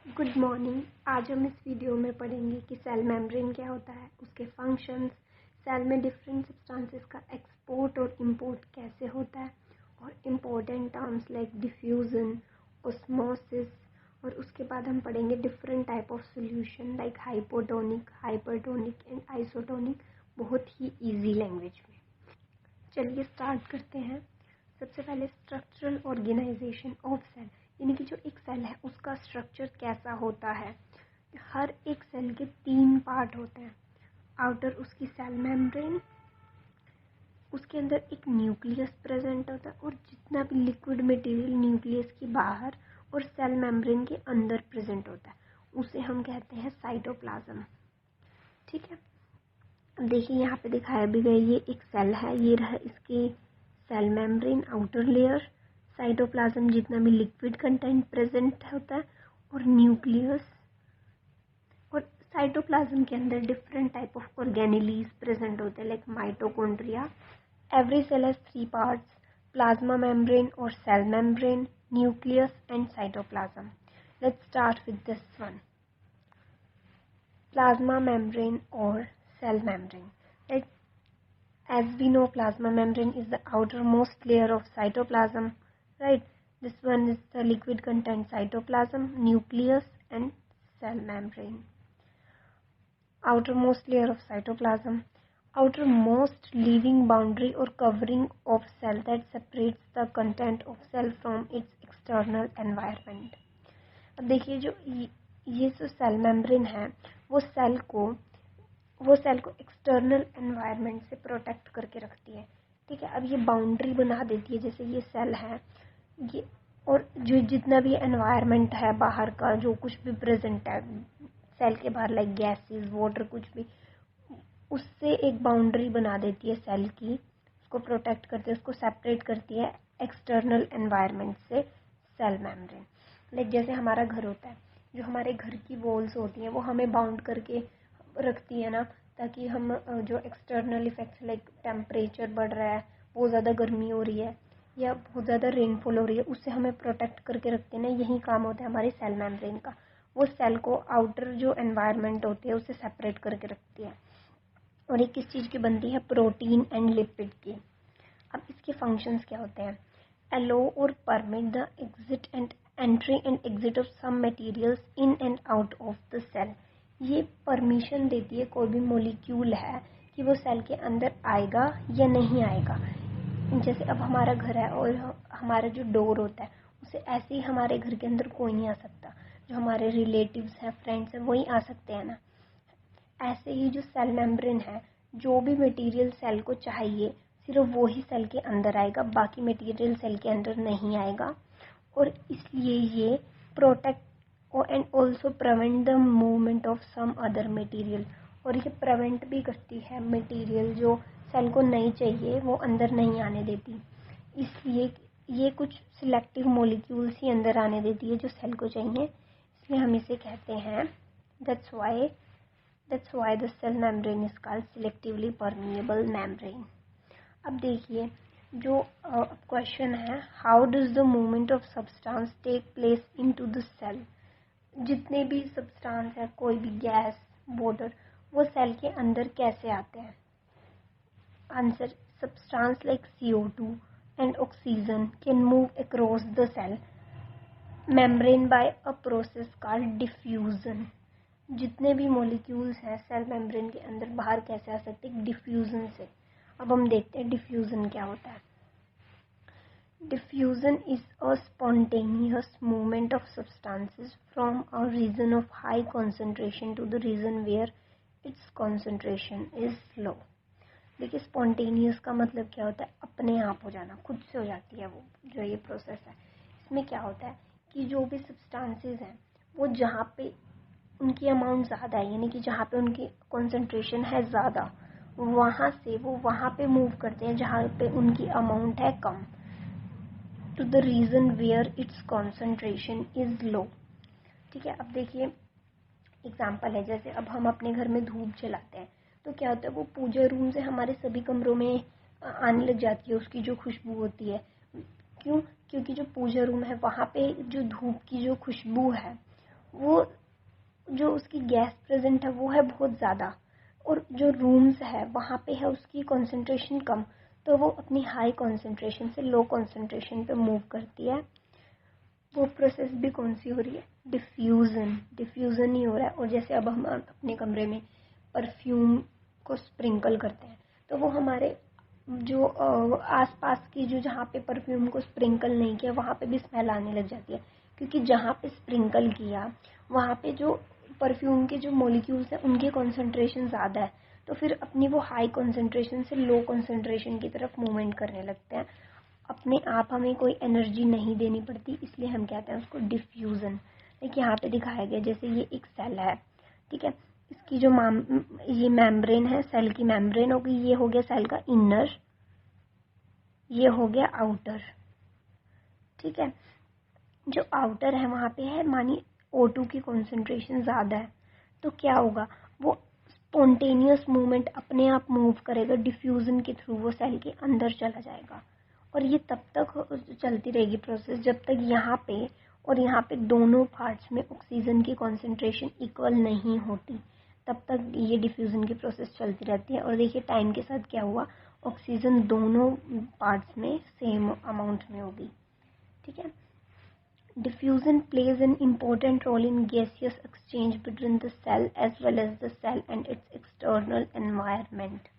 Good morning. आज हम इस वीडियो में पढ़ेंगे कि सेल मेम्ब्रेन क्या होता है, उसके फंक्शंस, सेल में डिफरेंट सब्सटेंसेस का एक्सपोर्ट और इंपोर्ट कैसे होता है, और important terms like diffusion, osmosis, और उसके बाद हम पढ़ेंगे different type of solution like hypotonic, hypertonic and isotonic, बहुत ही इजी लैंग्वेज में। चलिए स्टार्ट करते हैं। सबसे पहले स्ट्रक्चरल ऑर्गेनाइजेशन ऑफ सेल, यानी कि जो एक सेल है उसका स्ट्रक्चर कैसा होता है। हर एक सेल के 3 पार्ट होते हैं। आउटर उसकी सेल मेम्ब्रेन, उसके अंदर एक न्यूक्लियस प्रेजेंट होता है, और जितना भी लिक्विड मटेरियल न्यूक्लियस के बाहर और सेल मेम्ब्रेन के अंदर प्रेजेंट होता है उसे हम कहते हैं साइटोप्लाज्म। ठीक है, अब देखिए यहाँ पे दिखाया भी गया, ये एक सेल है, ये रहा इसकी cell membrane outer layer, cytoplasm जितना भी लिक्विड कंटेंट प्रेजेंट होता है, और न्यूक्लियस। और साइटोप्लाज्म के अंदर different type of organelles present होते हैं like mitochondria. Every cell has 3 parts, plasma membrane और cell membrane, nucleus and cytoplasm. Let's start with this one, plasma membrane or cell membrane. Like, as we know, plasma membrane is the outermost layer of cytoplasm, right? This one is the liquid content cytoplasm, nucleus and cell membrane. Outermost layer of cytoplasm, outermost leaving boundary or covering of cell that separates the content of cell from its external environment. अब देखिए, जो ये जो cell membrane है वो cell को external environment से protect करके रखती है। ठीक है, अब ये बाउंड्री बना देती है, जैसे ये सेल है ये, और जो जितना भी एनवायरनमेंट है बाहर का, जो कुछ भी प्रेजेंट है सेल के बाहर लाइक गैसेस, वाटर, कुछ भी, उससे एक बाउंड्री बना देती है सेल की, उसको प्रोटेक्ट करती है, उसको सेपरेट करती है एक्सटर्नल एनवायरनमेंट से सेल मेम्ब्रेन। लाइक जैसे हमारा घर होता है, जो हमारे घर की वॉल्स होती हैं वो हमें बाउंड करके रखती है ना, ताकि हम जो एक्सटर्नल इफेक्ट्स लाइक टेम्परेचर बढ़ रहा है, बहुत ज़्यादा गर्मी हो रही है या बहुत ज़्यादा रेनफॉल हो रही है, उससे हमें प्रोटेक्ट करके रखते हैं ना। यही काम होता है हमारी सेल मेम्ब्रेन का, वो सेल को आउटर जो एनवायरनमेंट होती है उससे सेपरेट करके रखती है। और ये किस चीज़ की बनती है, प्रोटीन एंड लिपिड की। अब इसके फंक्शंस क्या होते हैं, अलो और permit the exit and entry and exit of some materials in and out of the cell. ये परमिशन देती है कोई भी मॉलिक्यूल है कि वो सेल के अंदर आएगा या नहीं आएगा। जैसे अब हमारा घर है और हमारा जो डोर होता है उसे ऐसे ही हमारे घर के अंदर कोई नहीं आ सकता, जो हमारे रिलेटिव्स हैं, फ्रेंड्स हैं, वही आ सकते हैं ना। ऐसे ही जो सेल मेम्ब्रेन है, जो भी मटेरियल सेल को चाहिए सिर्फ वो ही सेल के अंदर आएगा, बाकी मटेरियल सेल के अंदर नहीं आएगा। और इसलिए ये protect and also prevent the movement of some other material, और ये प्रिवेंट भी करती है मटेरियल जो सेल को नहीं चाहिए वो अंदर नहीं आने देती। इसलिए ये कुछ सिलेक्टिव मॉलिक्यूल्स ही अंदर आने देती है जो सेल को चाहिए, इसलिए हम इसे कहते हैं, That's why the cell membrane is called selectively permeable membrane. अब देखिए, जो क्वेश्चन है, how does the movement of substance take place into the cell. जितने भी सब्सटेंस है, कोई भी गैस, वाटर, वो सेल के अंदर कैसे आते हैं। Answer, substance like CO2 and oxygen can move across the cell membrane by a process called diffusion. जितने भी मॉलिक्यूल्स हैं सेल मेम्ब्रेन के अंदर बाहर कैसे आ सकते हैं, डिफ्यूजन से। अब हम देखते हैं डिफ्यूजन क्या होता है। Diffusion is a spontaneous movement of substances from a region of high concentration to the region where it's concentration is low. देखिए, स्पॉन्टेनियस का मतलब क्या होता है, अपने आप हो जाना, खुद से हो जाती है वो जो ये प्रोसेस है। इसमें क्या होता है कि जो भी सब्सटेंसेस हैं वो जहाँ पे उनकी अमाउंट ज़्यादा है, यानी कि जहाँ पे उनकी कॉन्सेंट्रेशन है ज़्यादा, वहाँ से वो वहाँ पे मूव करते हैं जहाँ पे उनकी अमाउंट है कम, to the region where it's concentration is low. ठीक है, अब देखिए एग्जाम्पल है, जैसे अब हम अपने घर में धूप जलाते हैं तो क्या होता है, वो पूजा रूम से हमारे सभी कमरों में आने लग जाती है, उसकी जो खुशबू होती है। क्यों, क्योंकि जो पूजा रूम है वहाँ पे जो धूप की जो खुशबू है वो जो उसकी गैस प्रेजेंट है वो है बहुत ज़्यादा, और जो रूम्स है वहाँ पे है उसकी कंसंट्रेशन कम, तो वो अपनी हाई कंसंट्रेशन से लो कंसंट्रेशन पे मूव करती है। वो प्रोसेस भी कौन सी हो रही है? डिफ्यूज़न ही हो रहा है। और जैसे अब हम अपने कमरे में परफ्यूम को स्प्रिंकल करते हैं, तो वो हमारे जो आसपास की जो जहाँ पे परफ्यूम को स्प्रिंकल नहीं किया वहाँ पे भी स्मेल आने लग जाती है, क्योंकि जहाँ पे स्प्रिंकल किया वहाँ पे जो परफ्यूम के जो मॉलिक्यूल्स हैं उनकी कॉन्सेंट्रेशन ज़्यादा है, तो फिर अपनी वो हाई कॉन्सेंट्रेशन से लो कॉन्सेंट्रेशन की तरफ मूवमेंट करने लगते हैं। अपने आप हमें कोई एनर्जी नहीं देनी पड़ती, इसलिए हम कहते हैं उसको डिफ्यूज़न। देखिए यहाँ पे दिखाया गया, जैसे ये एक सेल है, ठीक है, इसकी जो ये मेम्ब्रेन है, सेल की मेम्ब्रेन होगी, ये हो गया सेल का इनर, ये हो गया आउटर, ठीक है। जो आउटर है वहाँ पे है मानी O2 की कॉन्सेंट्रेशन ज़्यादा है, तो क्या होगा, वो स्पॉन्टेनियस मूवमेंट अपने आप मूव करेगा, डिफ्यूज़न के थ्रू वो सेल के अंदर चला जाएगा। और ये तब तक चलती रहेगी प्रोसेस जब तक यहाँ पे और यहाँ पे दोनों पार्ट्स में ऑक्सीजन की कॉन्सेंट्रेशन इक्वल नहीं होती, तब तक ये डिफ्यूज़न की प्रोसेस चलती रहती है। और देखिए टाइम के साथ क्या हुआ, ऑक्सीजन दोनों पार्ट्स में सेम अमाउंट में होगी, ठीक है। Diffusion plays an important role in gaseous exchange between the cell as well as the cell and its external environment.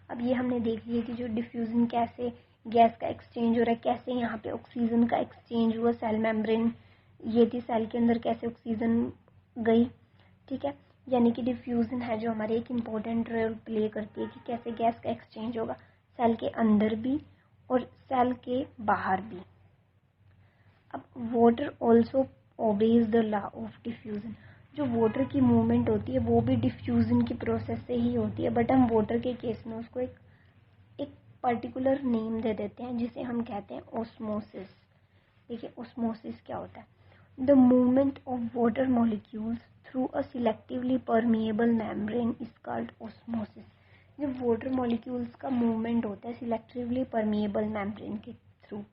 अब ये हमने देख लिया कि जो डिफ्यूजन कैसे गैस का एक्सचेंज हो रहा है, कैसे यहाँ पे ऑक्सीजन का एक्सचेंज हुआ, सेल मेम्ब्रेन ये थी, सेल के अंदर कैसे ऑक्सीजन गई, ठीक है। यानी कि डिफ्यूजन है जो हमारी एक इम्पोर्टेंट रोल प्ले करती है कि कैसे गैस का एक्सचेंज होगा सेल के अंदर भी और सेल के बाहर भी। अब water also obeys the law of diffusion. जो वाटर की मूवमेंट होती है वो भी डिफ्यूज़न की प्रोसेस से ही होती है, बट हम वाटर के केस में उसको एक पर्टिकुलर नेम दे देते हैं जिसे हम कहते हैं ऑस्मोसिस। देखिए ऑस्मोसिस क्या होता है, the movement of water molecules through a selectively permeable membrane is called osmosis. जब वाटर मॉलिक्यूल्स का मूवमेंट होता है सिलेक्टिवली परमिएबल मेम्ब्रेन के थ्रू,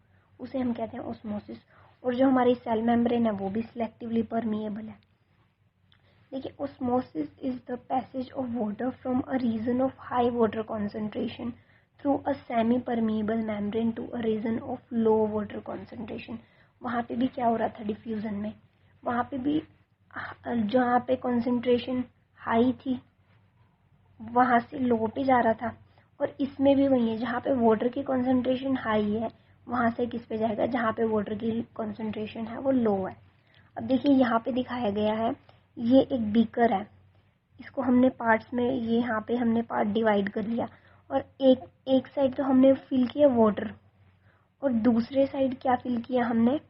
उसे हम कहते हैं ऑस्मोसिस। और जो हमारी सेल मेम्ब्रेन है वो भी सिलेक्टिवली परमिएबल है। देखिए osmosis is the passage of water from a region of high water concentration through a semi permeable membrane to a region of low water concentration. वहाँ पे भी क्या हो रहा था डिफ्यूजन में, वहाँ पे भी जहाँ पे कॉन्सेंट्रेशन हाई थी वहाँ से लो पे जा रहा था, और इसमें भी वही है, जहाँ पे वाटर की कॉन्सेंट्रेशन हाई है वहाँ से किस पे जाएगा, जहाँ पे वाटर की कॉन्सेंट्रेशन है वो लो है। अब देखिए यहाँ पे दिखाया गया है, ये एक बीकर है, इसको हमने पार्ट्स में, ये यहाँ पे हमने पार्ट डिवाइड कर लिया, और एक साइड तो हमने फिल किया वाटर, और दूसरे साइड क्या फिल किया हमने,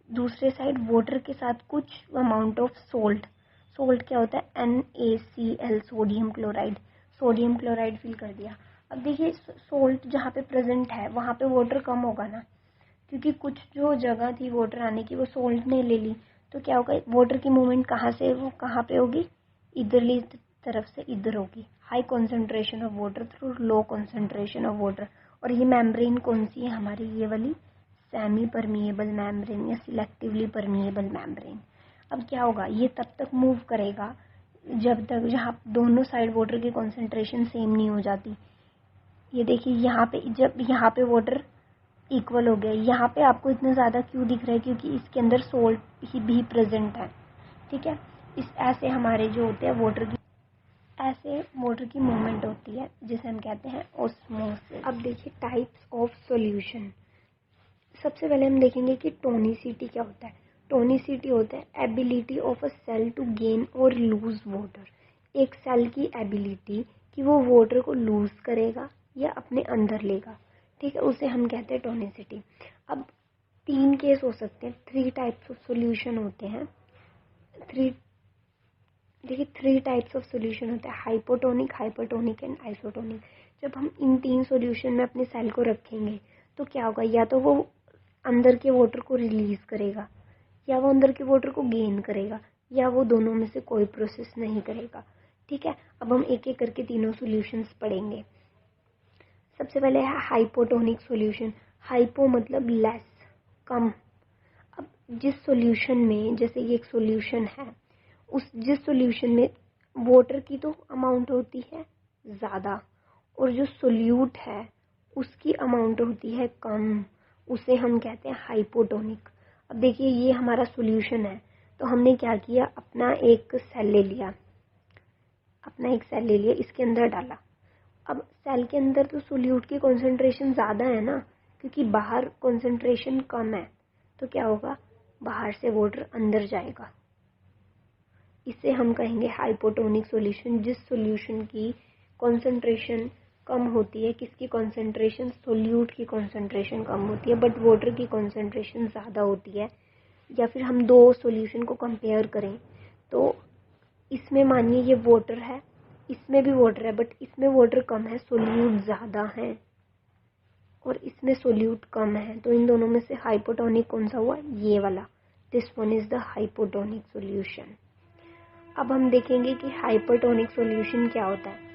दूसरे साइड वाटर के साथ कुछ अमाउंट ऑफ सोल्ट। सोल्ट क्या होता है, NaCl, सोडियम क्लोराइड फिल कर दिया। अब देखिए सोल्ट जहाँ पे प्रेजेंट है वहाँ पे वाटर कम होगा ना, क्योंकि कुछ जो जगह थी वाटर आने की वो सोल्ट ने ले ली, तो क्या होगा, वाटर की मूवमेंट कहाँ से वो कहाँ पे होगी, इधरली तरफ से इधर होगी, high concentration of water through low concentration of water. और ये मेम्ब्रेन कौन सी है हमारी, ये वाली सेमी परमिएबल मेम्ब्रेन या सिलेक्टिवली परमिएबल मेम्ब्रेन। अब क्या होगा, ये तब तक मूव करेगा जब तक जहाँ दोनों साइड वाटर की कॉन्सेंट्रेशन सेम नहीं हो जाती। ये देखिए यहाँ पे, जब यहाँ पे वाटर इक्वल हो गया, यहाँ पे आपको इतना ज़्यादा क्यों दिख रहा है, क्योंकि इसके अंदर सोल्ट ही भी प्रेजेंट है, ठीक है। इस ऐसे हमारे जो होते हैं वाटर की मूवमेंट होती है जिसे हम कहते हैं ऑस्मोसिस। अब देखिए टाइप्स ऑफ सॉल्यूशन। सबसे पहले हम देखेंगे कि टोनिसिटी क्या होता है। टोनिसिटी होता है ability of a cell to gain और लूज वाटर। एक सेल की एबिलिटी कि वो वाटर को लूज करेगा या अपने अंदर लेगा, ठीक है, उसे हम कहते हैं टोनिसिटी। अब 3 केस हो सकते हैं, 3 टाइप्स ऑफ सॉल्यूशन होते हैं। देखिए 3 टाइप्स ऑफ सॉल्यूशन होता है, हाइपोटोनिक, हाइपरटोनिक एंड आइसोटोनिक। जब हम इन 3 सॉल्यूशन में अपने सेल को रखेंगे तो क्या होगा, या तो वो अंदर के वाटर को रिलीज करेगा, या वो अंदर के वाटर को गेन करेगा, या वो दोनों में से कोई प्रोसेस नहीं करेगा, ठीक है। अब हम एक एक करके तीनों सॉल्यूशंस पढ़ेंगे। सबसे पहले है हाइपोटोनिक सॉल्यूशन। हाइपो मतलब लेस, कम। अब जिस सॉल्यूशन में, जैसे ये एक सॉल्यूशन है, जिस सॉल्यूशन में वाटर की तो अमाउंट होती है ज़्यादा और जो सोल्यूट है उसकी अमाउंट होती है कम, उसे हम कहते हैं हाइपोटोनिक। अब देखिए ये हमारा सॉल्यूशन है, तो हमने क्या किया, अपना एक सेल ले लिया, इसके अंदर डाला। अब सेल के अंदर तो सोल्यूट की कॉन्सेंट्रेशन ज़्यादा है ना, क्योंकि बाहर कॉन्सेंट्रेशन कम है, तो क्या होगा, बाहर से वाटर अंदर जाएगा। इसे हम कहेंगे हाइपोटोनिक सॉल्यूशन, जिस सॉल्यूशन की कॉन्सेंट्रेशन कम होती है। किसकी कॉन्सेंट्रेशन, सोल्यूट की कॉन्सेंट्रेशन कम होती है बट वाटर की कॉन्सेंट्रेशन ज़्यादा होती है। या फिर हम दो सॉल्यूशन को कंपेयर करें तो इसमें मानिए ये वाटर है, इसमें भी वाटर है बट इसमें वाटर कम है, सोल्यूट ज़्यादा है, और इसमें सोल्यूट कम है, तो इन दोनों में से हाइपोटोनिक कौन सा हुआ, ये वाला। This one is the hypotonic solution. अब हम देखेंगे कि हाइपरटोनिक सॉल्यूशन क्या होता है।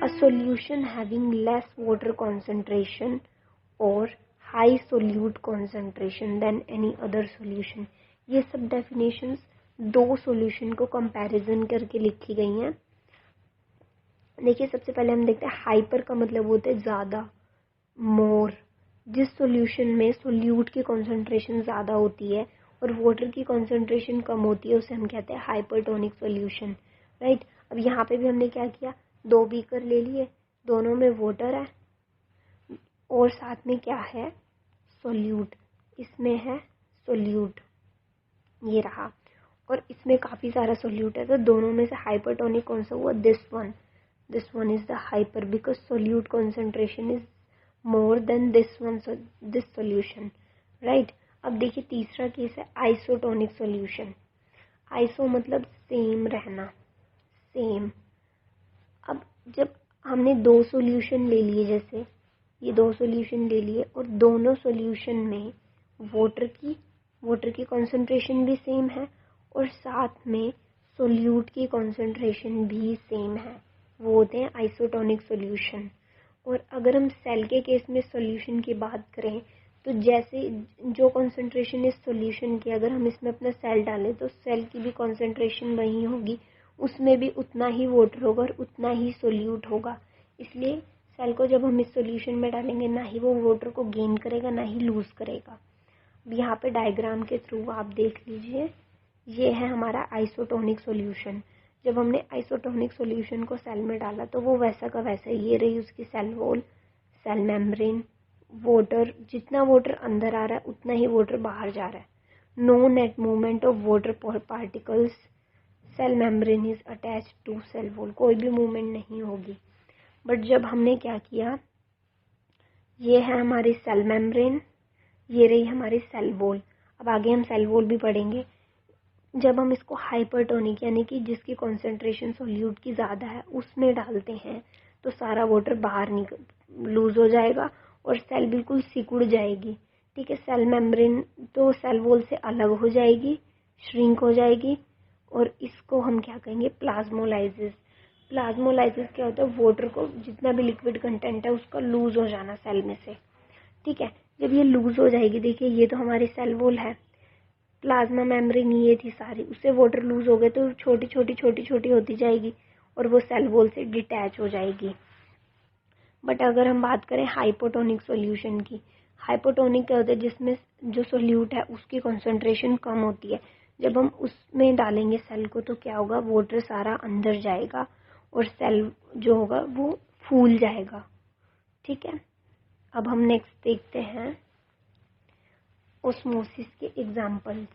A solution having less water concentration और high solute concentration then any other solution. ये सब डेफिनेशंस दो सॉल्यूशन को कंपैरिजन करके लिखी गई हैं। देखिए सबसे पहले हम देखते हैं हाइपर का मतलब होता है ज़्यादा, मोर। जिस सॉल्यूशन में सोल्यूट की कॉन्सेंट्रेशन ज़्यादा होती है और वाटर की कॉन्सेंट्रेशन कम होती है उसे हम कहते हैं हाइपरटोनिक सॉल्यूशन, राइट। अब यहाँ पे भी हमने क्या किया, दो बीकर ले लिए, दोनों में वाटर है और साथ में क्या है, सोल्यूट। इसमें है सोल्यूट, ये रहा, और इसमें काफ़ी सारा सोल्यूट है, तो दोनों में से हाइपरटोनिक कौन सा हुआ, this one is the hyper because solute concentration is more than this solution, right. अब देखिए तीसरा केस है आइसोटोनिक सॉल्यूशन। आइसो मतलब सेम रहना, सेम। अब जब हमने दो सॉल्यूशन ले लिए, जैसे ये दो सॉल्यूशन ले लिए और दोनों सॉल्यूशन में वाटर की कॉन्सेंट्रेशन भी सेम है और साथ में सोल्यूट की कॉन्सेंट्रेशन भी सेम है, वो होते हैं आइसोटोनिक सॉल्यूशन। और अगर हम सेल के केस में सॉल्यूशन की बात करें तो जैसे जो कॉन्सेंट्रेशन इस सॉल्यूशन की, अगर हम इसमें अपना सेल डालें तो सेल की भी कॉन्सेंट्रेशन वही होगी, उसमें भी उतना ही वाटर होगा और उतना ही सोल्यूट होगा। इसलिए सेल को जब हम इस सॉल्यूशन में डालेंगे ना ही वो वाटर को गेन करेगा ना ही लूज करेगा। यहाँ पे डायग्राम के थ्रू आप देख लीजिए, ये है हमारा आइसोटोनिक सॉल्यूशन। जब हमने आइसोटोनिक सॉल्यूशन को सेल में डाला तो वो वैसा का वैसा, ये रही उसकी cell wall, cell membrane, water, जितना वाटर अंदर आ रहा है उतना ही वाटर बाहर जा रहा है, no net movement of water particles, cell membrane is attached to cell wall, कोई भी मूवमेंट नहीं होगी। बट जब हमने क्या किया, ये है हमारी सेल मेम्ब्रेन, ये रही हमारी सेल वॉल। अब आगे हम सेल वॉल भी पढ़ेंगे। जब हम इसको हाइपरटोनिक यानी कि जिसकी कॉन्सेंट्रेशन सोल्यूट की ज़्यादा है उसमें डालते हैं तो सारा वाटर बाहर लूज हो जाएगा और सेल बिल्कुल सिकुड़ जाएगी, ठीक है। सेल मेम्ब्रेन तो सेल वॉल से अलग हो जाएगी, श्रिंक हो जाएगी, और इसको हम क्या कहेंगे, प्लाज्मोलाइसिस। प्लाज्मोलाइसिस क्या होता है, वाटर को जितना भी लिक्विड कंटेंट है उसका लूज हो जाना सेल में से, ठीक है। जब ये लूज हो जाएगी, देखिए ये तो हमारी सेल वॉल है, प्लाज्मा मेम्ब्रेन ये थी सारी, उससे वाटर लूज हो गए तो छोटी छोटी होती जाएगी और वो सेल वॉल से डिटैच हो जाएगी। बट अगर हम बात करें हाइपोटोनिक सॉल्यूशन की, हाइपोटोनिक क्या होता है, जिसमें जो सोल्यूट है उसकी कॉन्सेंट्रेशन कम होती है। जब हम उसमें डालेंगे सेल को तो क्या होगा, वाटर सारा अंदर जाएगा और सेल जो होगा वो फूल जाएगा, ठीक है। अब हम नेक्स्ट देखते हैं ओस्मोसिस के एग्जाम्पल्स।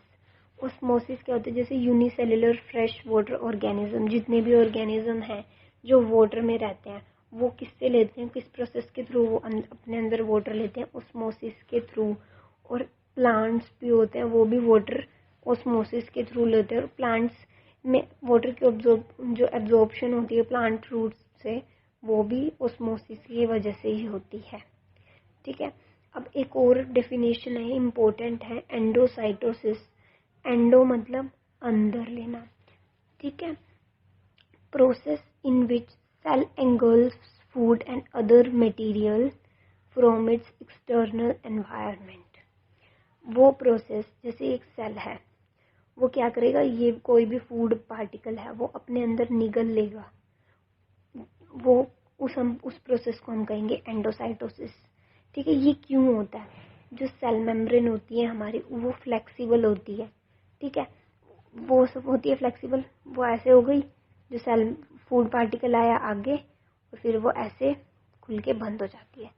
ओस्मोसिस क्या होता है, जैसे यूनिसेलुलर फ्रेश वाटर ऑर्गेनिज्म, जितने भी ऑर्गेनिज्म हैं जो वाटर में रहते हैं वो किससे लेते हैं, किस प्रोसेस के थ्रू वो अपने अंदर वाटर लेते हैं, ओस्मोसिस के थ्रू। और प्लांट्स भी होते हैं वो भी वाटर ओस्मोसिस के थ्रू लेते हैं, और प्लांट्स में वाटर की जो एब्जॉर्प्शन होती है प्लांट रूट्स से वो भी ओस्मोसिस की वजह से ही होती है, ठीक है। अब एक और डेफिनेशन है, इम्पोर्टेंट है, एंडोसाइटोसिस। एंडो मतलब अंदर लेना, ठीक है। Process in which cell engulfs food and other material from its external environment। वो प्रोसेस, जैसे एक सेल है, वो क्या करेगा, ये कोई भी फूड पार्टिकल है वो अपने अंदर निगल लेगा, वो उस प्रोसेस को हम कहेंगे एंडोसाइटोसिस। ठीक है, ये क्यों होता है? जो सेल मेम्ब्रेन होती है हमारी वो फ्लेक्सिबल होती है। ठीक है, वो सब होती है फ्लेक्सिबल, वो ऐसे हो गई, जो सेल फूड पार्टिकल आया आगे और फिर वो ऐसे खुल के बंद हो जाती है।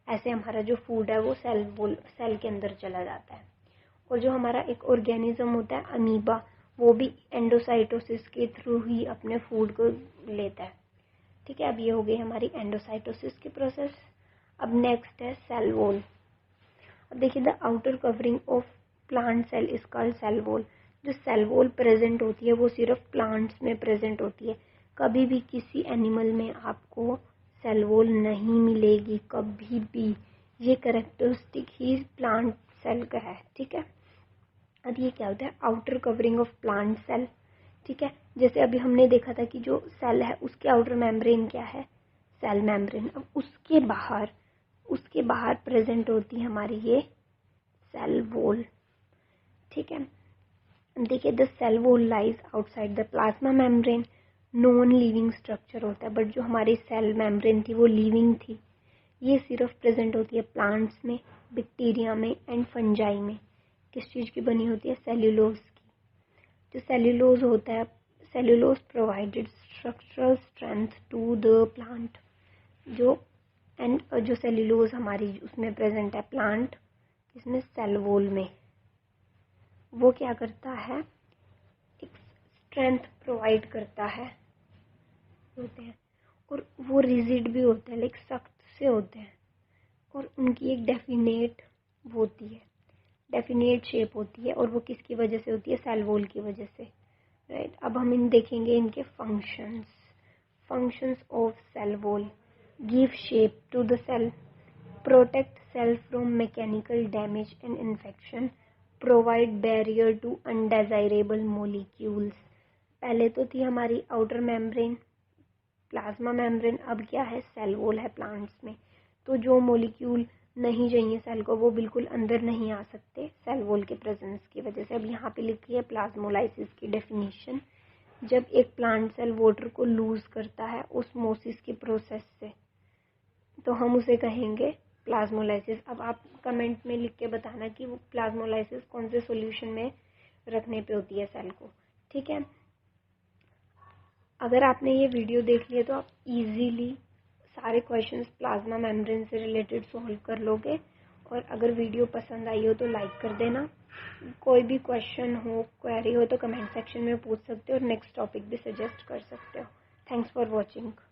ऐसे हमारा जो फूड है वो सेल के अंदर चला जाता है। और जो हमारा एक ऑर्गेनिज्म होता है अमीबा, वो भी एंडोसाइटोसिस के थ्रू ही अपने फूड को लेता है। ठीक है, अब ये हो गई हमारी एंडोसाइटोसिस की प्रोसेस। अब नेक्स्ट है सेल वॉल। अब देखिए, the outer covering of plant cell is called cell wall. जो सेल वॉल प्रेजेंट होती है वो सिर्फ प्लांट्स में प्रेजेंट होती है, कभी भी किसी एनिमल में आपको सेल वॉल नहीं मिलेगी, कभी भी। ये कैरेक्टरिस्टिक ही प्लांट सेल का है। ठीक है, अब ये क्या होता है, outer covering of plant cell. ठीक है, जैसे अभी हमने देखा था कि जो सेल है उसके आउटर मेम्ब्रेन क्या है, सेल मेम्ब्रेन। अब उसके बाहर प्रेजेंट होती है हमारी ये सेल वॉल। ठीक है, देखिए, the cell wall lies outside the plasma membrane. Non living structure होता है, बट जो हमारी सेल मेम्ब्रेन थी वो लिविंग थी। ये सिर्फ प्रेजेंट होती है प्लांट्स में, बैक्टीरिया में एंड फंजाई में। किस चीज़ की बनी होती है, सेल्यूलोज की। जो सेल्यूलोज होता है, cellulose provided structural strength to the plant. जो सेल्यूलोज हमारी उसमें प्रेजेंट है प्लांट, इसमें सेल वॉल में, वो क्या करता है, एक स्ट्रेंथ प्रोवाइड करता है होते हैं। और वो रिजिड भी होते हैं, लाइक सख्त से होते हैं, और उनकी एक डेफिनेट होती है, डेफिनेट शेप होती है। और वो किसकी वजह से होती है, सेल वॉल की वजह से। राइट, अब हम देखेंगे इनके functions of cell wall. Give shape to the cell, protect cell from mechanical damage and infection, provide barrier to undesirable molecules. पहले तो थी हमारी आउटर मेम्ब्रेन, प्लाज्मा मेम्ब्रेन, अब क्या है, सेल वॉल है प्लांट्स में। तो जो मोलिक्यूल नहीं चाहिए सेल को वो बिल्कुल अंदर नहीं आ सकते सेल वॉल के प्रेजेंस की वजह से। अब यहाँ पे लिखी है प्लाज्मोलाइसिस की डेफिनेशन। जब एक प्लांट सेल वाटर को लूज करता है ओस्मोसिस की प्रोसेस से, तो हम उसे कहेंगे प्लाज्मोलाइसिस। अब आप कमेंट में लिख के बताना कि वो प्लाज्मोलाइसिस कौन से सॉल्यूशन में रखने पे होती है सेल को। ठीक है, अगर आपने ये वीडियो देख लिया तो आप इजीली सारे क्वेश्चंस प्लाज्मा मेम्ब्रेन से रिलेटेड सॉल्व कर लोगे। और अगर वीडियो पसंद आई हो तो लाइक कर देना। कोई भी क्वेश्चन हो, क्वेरी हो तो कमेंट सेक्शन में पूछ सकते हो और नेक्स्ट टॉपिक भी सजेस्ट कर सकते हो। Thanks for watching.